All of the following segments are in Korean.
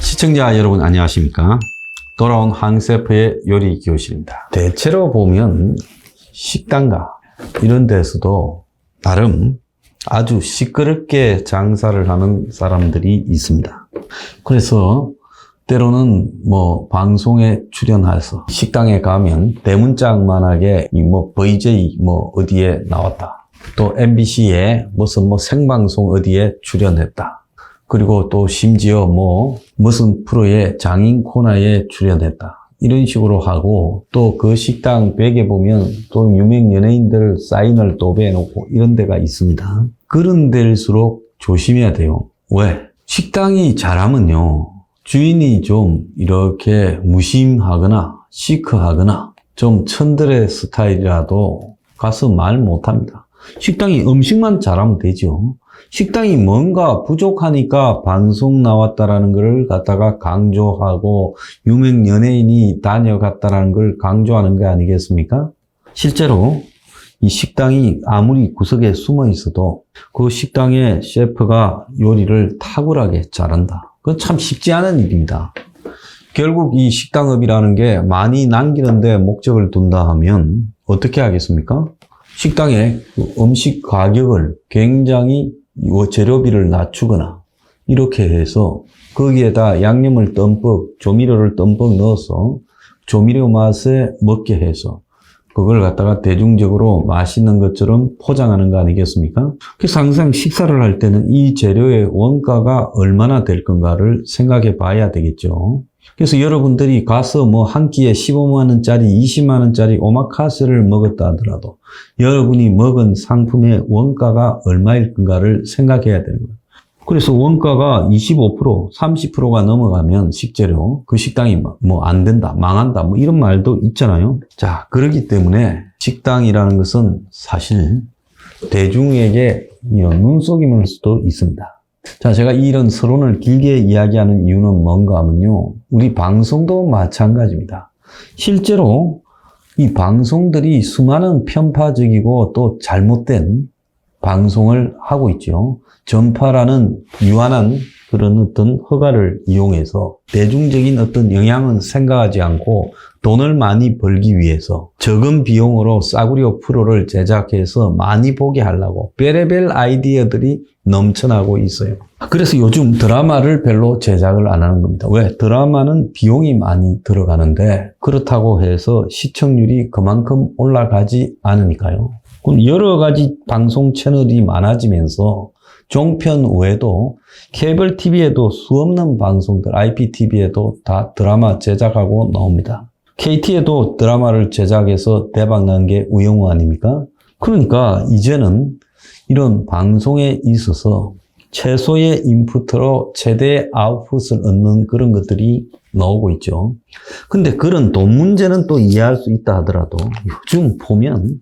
시청자 여러분 안녕하십니까? 돌아온 황셰프의 요리 교실입니다. 대체로 보면 식당가 이런 데서도 나름 아주 시끄럽게 장사를 하는 사람들이 있습니다. 그래서 때로는 방송에 출연해서 식당에 가면 대문짝만하게 VJ 어디에 나왔다. 또 MBC에 무슨 생방송 어디에 출연했다. 그리고 또 심지어 무슨 프로의 장인 코너에 출연했다. 이런 식으로 하고 또 그 식당 벽에 보면 또 유명 연예인들 사인을 도배해놓고 이런 데가 있습니다. 그런 데일수록 조심해야 돼요. 왜? 식당이 잘하면요. 주인이 좀 이렇게 무심하거나 시크하거나 좀 천들의 스타일이라도 가서 말 못합니다. 식당이 음식만 잘하면 되죠. 식당이 뭔가 부족하니까 방송 나왔다라는 걸 갖다가 강조하고 유명 연예인이 다녀갔다라는 걸 강조하는 게 아니겠습니까? 실제로 이 식당이 아무리 구석에 숨어 있어도 그 식당의 셰프가 요리를 탁월하게 잘한다. 그건 참 쉽지 않은 일입니다. 결국 이 식당업이라는 게 많이 남기는데 목적을 둔다 하면 어떻게 하겠습니까? 식당의 음식 가격을 굉장히 재료비를 낮추거나 이렇게 해서 거기에다 양념을 듬뿍, 조미료를 듬뿍 넣어서 조미료 맛에 먹게 해서 그걸 갖다가 대중적으로 맛있는 것처럼 포장하는 거 아니겠습니까? 그래서 항상 식사를 할 때는 이 재료의 원가가 얼마나 될 건가를 생각해 봐야 되겠죠. 그래서 여러분들이 가서 한 끼에 15만 원짜리, 20만 원짜리 오마카세를 먹었다 하더라도 여러분이 먹은 상품의 원가가 얼마일 건가를 생각해야 되는 거예요. 그래서 원가가 25%, 30%가 넘어가면 식재료, 그 식당이 안 된다, 망한다, 이런 말도 있잖아요. 자, 그렇기 때문에 식당이라는 것은 사실 대중에게 눈속임일 수도 있습니다. 자, 제가 이런 서론을 길게 이야기하는 이유는 뭔가 하면요. 우리 방송도 마찬가지입니다. 실제로 이 방송들이 수많은 편파적이고 또 잘못된 방송을 하고 있죠. 전파라는 유한한 그런 어떤 허가를 이용해서 대중적인 어떤 영향은 생각하지 않고 돈을 많이 벌기 위해서 적은 비용으로 싸구려 프로를 제작해서 많이 보게 하려고 별의별 아이디어들이 넘쳐나고 있어요. 그래서 요즘 드라마를 별로 제작을 안 하는 겁니다. 왜? 드라마는 비용이 많이 들어가는데 그렇다고 해서 시청률이 그만큼 올라가지 않으니까요. 그럼 여러 가지 방송 채널이 많아지면서 종편 외에도 케이블 TV에도 수없는 방송들, IPTV에도 다 드라마 제작하고 나옵니다. KT에도 드라마를 제작해서 대박난 게 우영우 아닙니까? 그러니까 이제는 이런 방송에 있어서 최소의 인풋으로 최대의 아웃풋을 얻는 그런 것들이 나오고 있죠. 근데 그런 돈 문제는 또 이해할 수 있다 하더라도 요즘 보면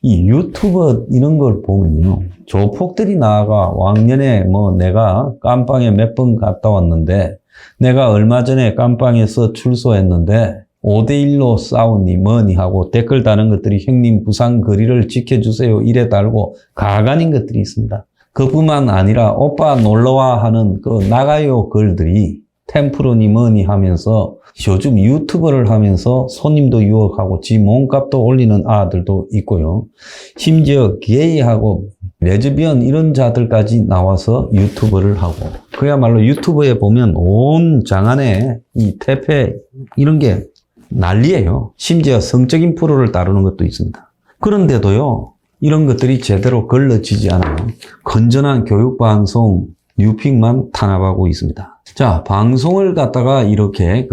이 유튜버 이런 걸 보면요. 조폭들이 나와가 왕년에 내가 깜빵에 몇 번 갔다 왔는데 내가 얼마 전에 깜빵에서 출소했는데 5대1로 싸우니 뭐니 하고 댓글 다는 것들이 형님 부산 거리를 지켜주세요 이래 달고 가관인 것들이 있습니다. 그뿐만 아니라 오빠 놀러와 하는 그 나가요 글들이 템프로니 뭐니 하면서 요즘 유튜버를 하면서 손님도 유혹하고 지 몸값도 올리는 아들도 있고요. 심지어 게이하고 레즈비언 이런 자들까지 나와서 유튜버를 하고 그야말로 유튜브에 보면 온 장안에 이 퇴폐 이런 게 난리예요. 심지어 성적인 프로를 다루는 것도 있습니다. 그런데도요. 이런 것들이 제대로 걸러지지 않아요. 건전한 교육방송 뉴픽만 탄압하고 있습니다. 자, 방송을 갖다가 이렇게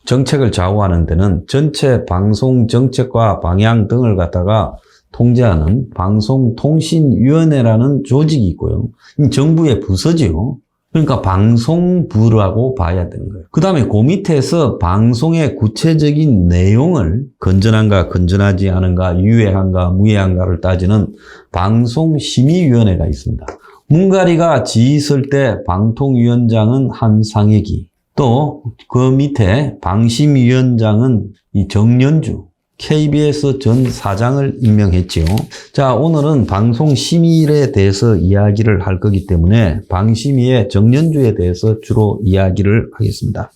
정책을 좌우하는 데는 전체 방송 정책과 방향 등을 갖다가 통제하는 방송통신위원회라는 조직이 있고요. 정부의 부서지요. 그러니까 방송부라고 봐야 되는 거예요. 그 다음에 그 밑에서 방송의 구체적인 내용을 건전한가 건전하지 않은가 유해한가 무해한가를 따지는 방송심의위원회가 있습니다. 문가리가 지있을 때 방통위원장은 한상혁이 또 그 밑에 방심위원장은 이 정연주 KBS 전 사장을 임명했지요. 자, 오늘은 방송심의일에 대해서 이야기를 할 거기 때문에 방심위의 정연주에 대해서 주로 이야기를 하겠습니다.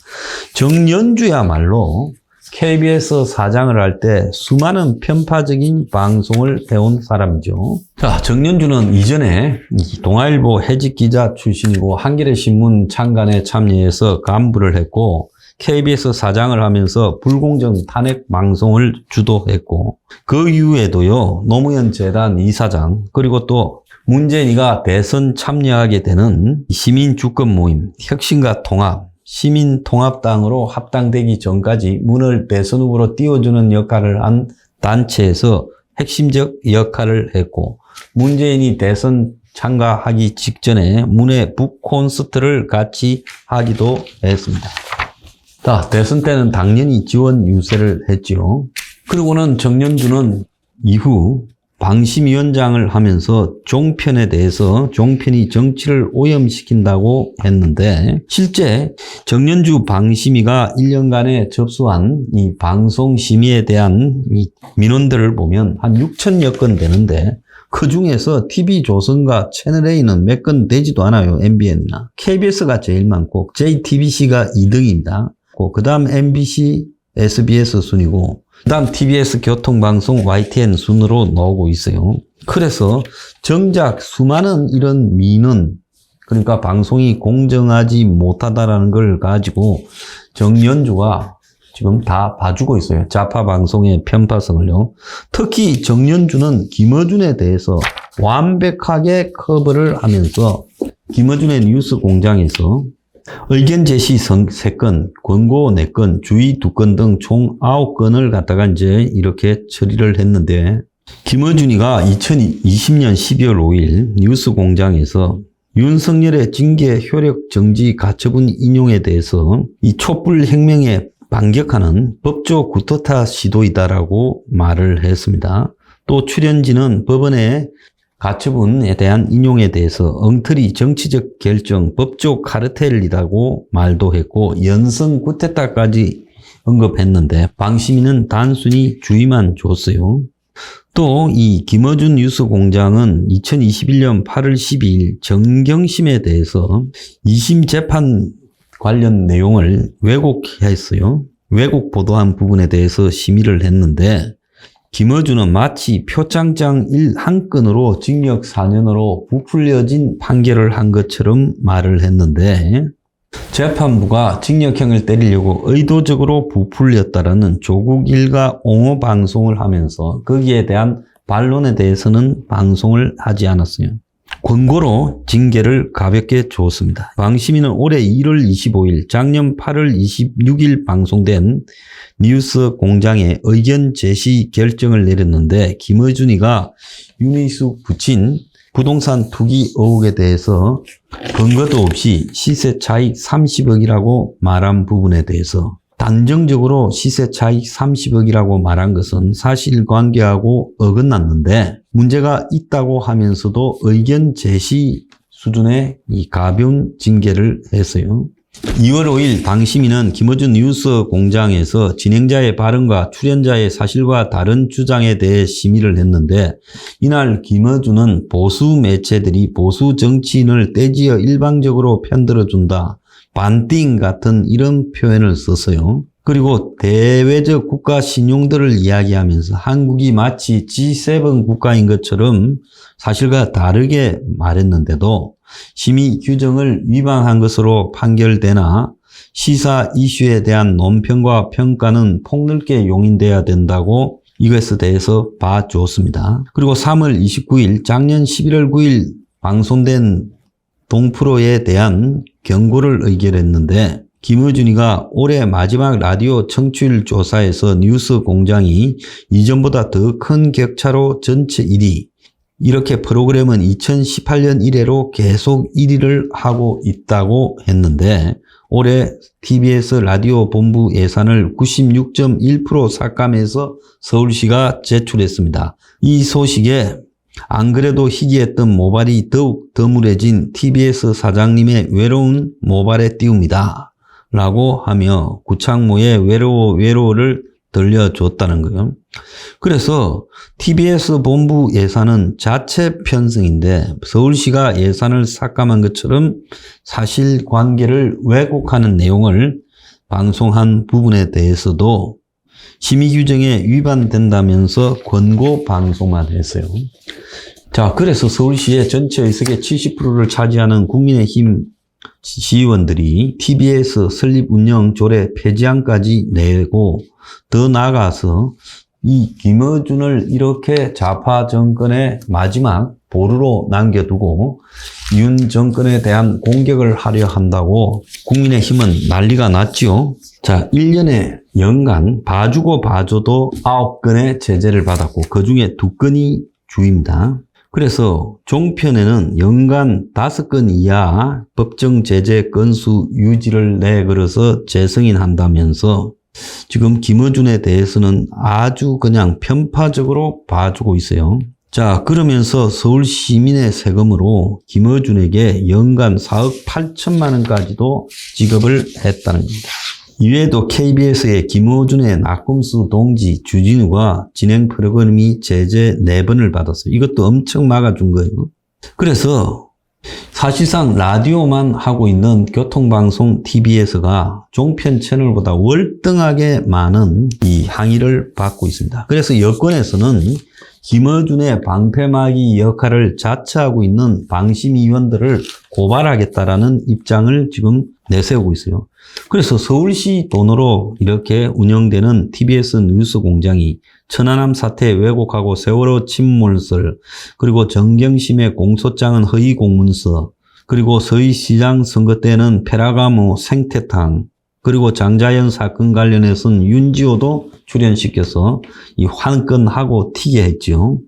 정연주야말로 KBS 사장을 할 때 수많은 편파적인 방송을 해온 사람이죠. 자, 정연주는 이전에 동아일보 해직기자 출신이고 한겨레신문 창간에 참여해서 간부를 했고 KBS 사장을 하면서 불공정 탄핵 방송을 주도했고 그 이후에도요 노무현 재단 이사장 그리고 또 문재인이가 대선 참여하게 되는 시민주권 모임 혁신과 통합 시민통합당으로 합당되기 전까지 문을 대선 후보로 띄워주는 역할을 한 단체에서 핵심적 역할을 했고 문재인이 대선 참가하기 직전에 문의 북콘서트를 같이 하기도 했습니다. 자, 대선 때는 당연히 지원 유세를 했지요. 그리고는 정연주는 이후 방심위원장을 하면서 종편에 대해서 종편이 정치를 오염시킨다고 했는데 실제 정연주 방심위가 1년간에 접수한 이 방송심의에 대한 이 민원들을 보면 한 6천여 건 되는데 그 중에서 TV조선과 채널A는 몇 건 되지도 않아요. MBN이나. KBS가 제일 많고 JTBC가 2등입니다. 그 다음 MBC, SBS 순이고 그 다음 TBS 교통방송 YTN 순으로 나오고 있어요. 그래서 정작 수많은 이런 민원 그러니까 방송이 공정하지 못하다라는 걸 가지고 정연주가 지금 다 봐주고 있어요. 좌파 방송의 편파성을요. 특히 정연주는 김어준에 대해서 완벽하게 커버를 하면서 김어준의 뉴스 공장에서 의견 제시 3건, 권고 4건, 주의 2건 등 총 9건을 갖다가 이제 이렇게 처리를 했는데 김어준이가 2020년 12월 5일 뉴스 공장에서 윤석열의 징계 효력 정지 가처분 인용에 대해서 이 촛불 혁명에 반격하는 법조 구토타 시도이다라고 말을 했습니다. 또 출연진은 법원의 가처분에 대한 인용에 대해서 엉터리 정치적 결정, 법조 카르텔이라고 말도 했고 연성 구테타까지 언급했는데 방심위는 단순히 주의만 줬어요. 또 이 김어준 뉴스공장은 2021년 8월 12일 정경심에 대해서 2심 재판 관련 내용을 왜곡했어요. 왜곡 보도한 부분에 대해서 심의를 했는데 김어준은 마치 표창장 1건으로 징역 4년으로 부풀려진 판결을 한 것처럼 말을 했는데 재판부가 징역형을 때리려고 의도적으로 부풀렸다라는 조국 일가 옹호 방송을 하면서 거기에 대한 반론에 대해서는 방송을 하지 않았어요. 권고로 징계를 가볍게 줬습니다. 방심위는 올해 1월 25일, 작년 8월 26일 방송된 뉴스 공장에 의견 제시 결정을 내렸는데 김어준이가 윤희숙 부친 부동산 투기 의혹에 대해서 근거도 없이 시세 차익 30억이라고 말한 부분에 대해서 단정적으로 시세 차익 30억이라고 말한 것은 사실관계하고 어긋났는데 문제가 있다고 하면서도 의견 제시 수준의 이 가벼운 징계를 했어요. 2월 5일 방심위는 김어준 뉴스 공장에서 진행자의 발언과 출연자의 사실과 다른 주장에 대해 심의를 했는데 이날 김어준은 보수 매체들이 보수 정치인을 떼지어 일방적으로 편들어준다. 반띵 같은 이런 표현을 썼어요. 그리고 대외적 국가 신용들을 이야기하면서 한국이 마치 G7 국가인 것처럼 사실과 다르게 말했는데도 심의 규정을 위반한 것으로 판결되나 시사 이슈에 대한 논평과 평가는 폭넓게 용인돼야 된다고 이것에 대해서 봐줬습니다. 그리고 3월 29일 작년 11월 9일 방송된 동프로에 대한 경고를 의결했는데 김어준이가 올해 마지막 라디오 청취율 조사에서 뉴스 공장이 이전보다 더 큰 격차로 전체 1위 이렇게 프로그램은 2018년 이래로 계속 1위를 하고 있다고 했는데 올해 TBS 라디오 본부 예산을 96.1% 삭감해서 서울시가 제출했습니다. 이 소식에 안 그래도 희귀했던 모발이 더욱 드물어진 TBS 사장님의 외로운 모발에 띄웁니다. 라고 하며 구창모의 외로워를 들려줬다는 거예요. 그래서 TBS 본부 예산은 자체 편성인데 서울시가 예산을 삭감한 것처럼 사실관계를 왜곡하는 내용을 방송한 부분에 대해서도 심의 규정에 위반된다면서 권고 방송만 했어요. 자, 그래서 서울시의 전체 의석의 70%를 차지하는 국민의힘 시의원들이 TBS 설립 운영 조례 폐지안까지 내고 더 나아가서 이 김어준을 이렇게 좌파 정권의 마지막 보루로 남겨두고 윤 정권에 대한 공격을 하려 한다고 국민의힘은 난리가 났죠. 자, 1년에 연간 봐주고 봐줘도 9건의 제재를 받았고 그중에 2건이 주입니다. 그래서 종편에는 연간 5건 이하 법정 제재 건수 유지를 내걸어서 재승인한다면서 지금 김어준에 대해서는 아주 그냥 편파적으로 봐주고 있어요. 자, 그러면서 서울 시민의 세금으로 김어준에게 연간 4억 8천만 원까지도 지급을 했다는 겁니다. 이외에도 KBS의 김어준의 낙검수 동지 주진우가 진행 프로그램이 제재 4번을 받았어요. 이것도 엄청 막아준 거예요. 그래서 사실상 라디오만 하고 있는 교통방송 TBS가 종편 채널보다 월등하게 많은 이 항의를 받고 있습니다. 그래서 여권에서는 김어준의 방패막이 역할을 자처하고 있는 방심위원들을 고발하겠다라는 입장을 지금 내세우고 있어요. 그래서 서울시 돈으로 이렇게 운영되는 TBS 뉴스 공장이 천안함 사태 왜곡하고 세월호 침몰설, 그리고 정경심의 공소장은 허위 공문서, 그리고 서울시장 선거 때는 페라가모 생태탕, 그리고 장자연 사건 관련해서는 윤지호도 출연시켜서 이 환건하고 튀게 했죠.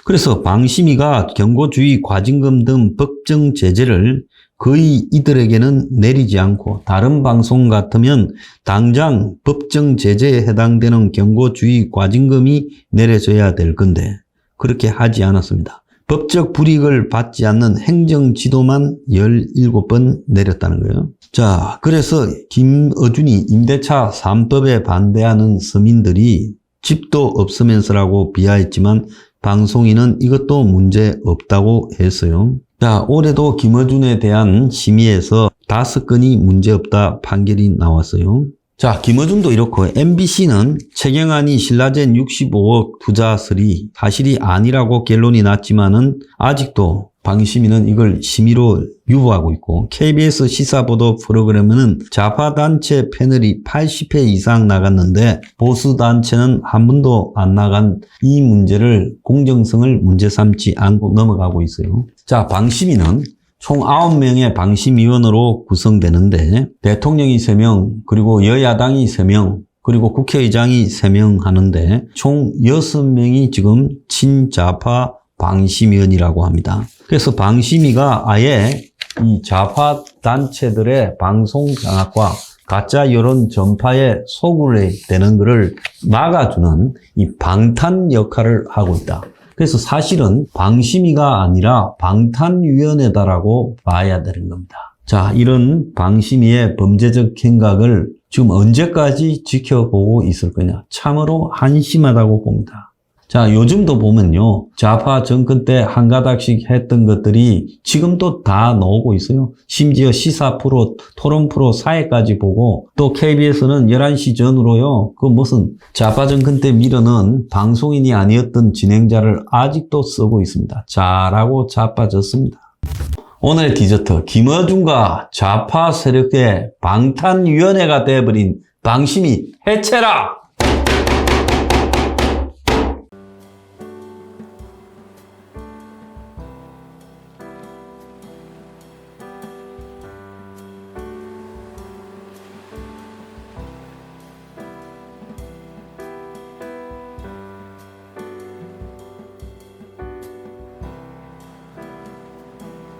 그래서 방심위가 경고주의, 과징금 등 법정 제재를 거의 이들에게는 내리지 않고 다른 방송 같으면 당장 법정 제재에 해당되는 경고주의, 과징금이 내려져야 될 건데 그렇게 하지 않았습니다. 법적 불이익을 받지 않는 행정지도만 17번 내렸다는 거예요. 자, 그래서 김어준이 임대차 3법에 반대하는 서민들이 집도 없으면서라고 비하했지만 방송인은 이것도 문제 없다고 했어요. 자, 올해도 김어준에 대한 심의에서 5건이 문제없다 판결이 나왔어요. 자, 김어준도 이렇고 MBC는 최경환이 신라젠 65억 투자설이 사실이 아니라고 결론이 났지만은 아직도 방심위는 이걸 심의로 유보하고 있고 KBS 시사보도 프로그램에는 좌파단체 패널이 80회 이상 나갔는데 보수단체는 한 번도 안 나간 이 문제를 공정성을 문제 삼지 않고 넘어가고 있어요. 자, 방심위는 총 9명의 방심위원으로 구성되는데 대통령이 3명, 그리고 여야당이 3명, 그리고 국회의장이 3명 하는데 총 6명이 지금 친좌파 방심위원이라고 합니다. 그래서 방심위가 아예 이 좌파 단체들의 방송 장악과 가짜 여론 전파에 소굴이 되는 것을 막아주는 이 방탄 역할을 하고 있다. 그래서 사실은 방심위가 아니라 방탄위원회다라고 봐야 되는 겁니다. 자, 이런 방심위의 범죄적 행각을 지금 언제까지 지켜보고 있을 거냐. 참으로 한심하다고 봅니다. 자, 요즘도 보면요. 좌파 정권 때 한 가닥씩 했던 것들이 지금도 다 나오고 있어요. 심지어 시사 프로, 토론 프로 사회까지 보고 또 KBS는 11시 전후로요. 그 무슨 좌파 정권 때 밀어넣은 방송인이 아니었던 진행자를 아직도 쓰고 있습니다. 잘하고 자빠졌습니다. 오늘의 디저트, 김어준과 좌파 세력의 방탄위원회가 되어버린 방심위 해체라!